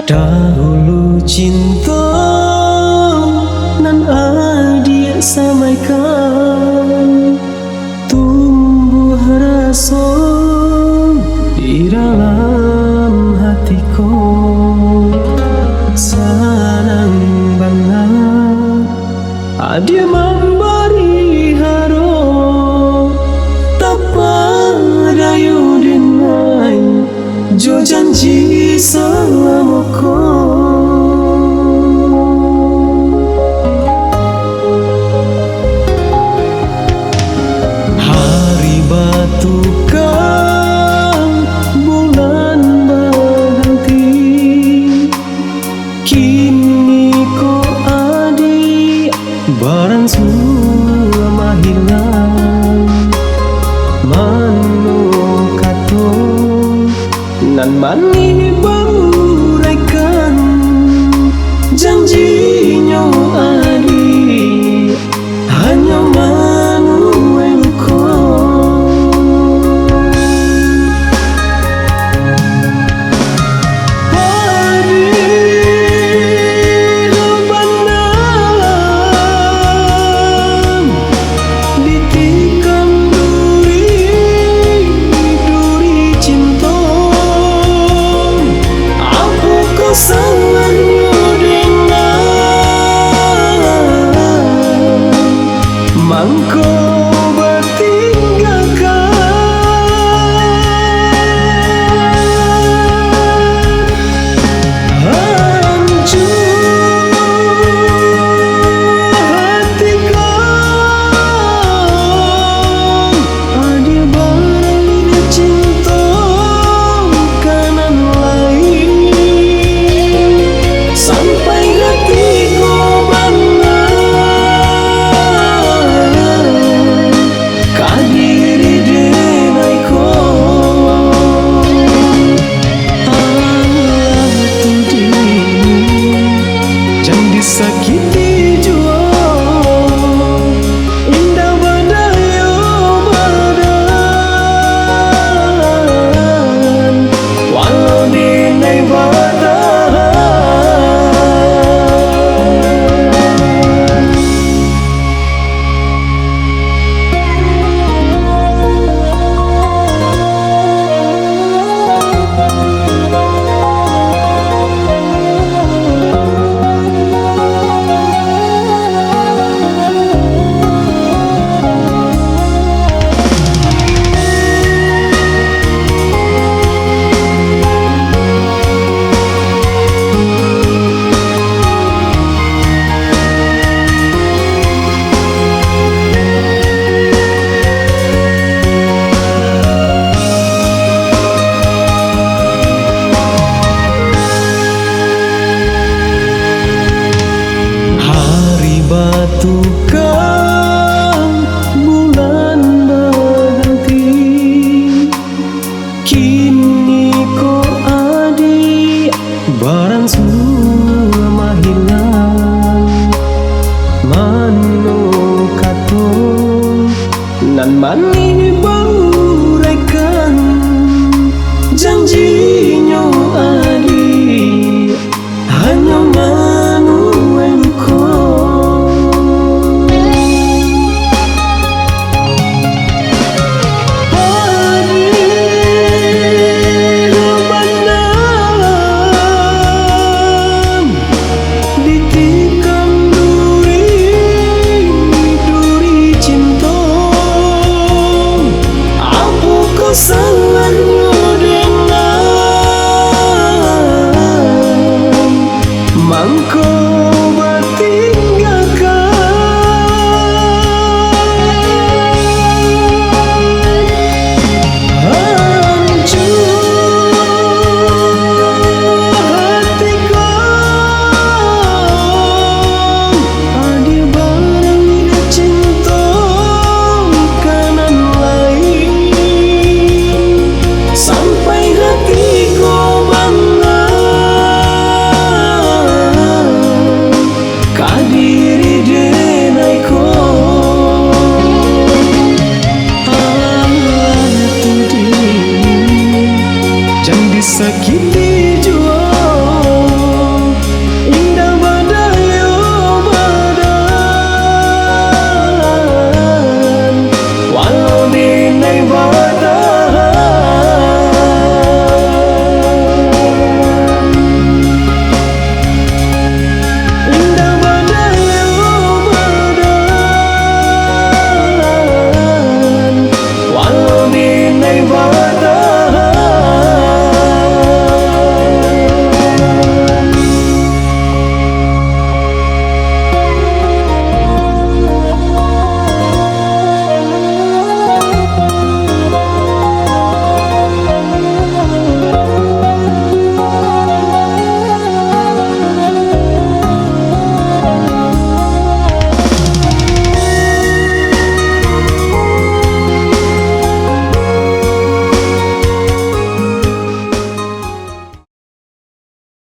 Dahulu cinta nan adik samaikan, tumbuh rasa di dalam hatiku. Senang banget adik memberi haro, tanpa dayu denai jo janji selamaku. Hari batukan bulan berhenti, kini ko adik barang semua hilang. Manu kato nan mani beruraikan janjinya adik hanya manuai luka. Adik lebanan ditikam duri cinta. Sangatnya dengan mangko bertinggalkan, hancur hatiku. Ada barang cinta kanan lain, sampai hatiku bangun kadiri denaiku. Allah tudi jangan disakiti jua, indah badayo badan walau denai badan. Batukan bulan berhenti, kini ko adik barang semua hilang. Manu kato nan mani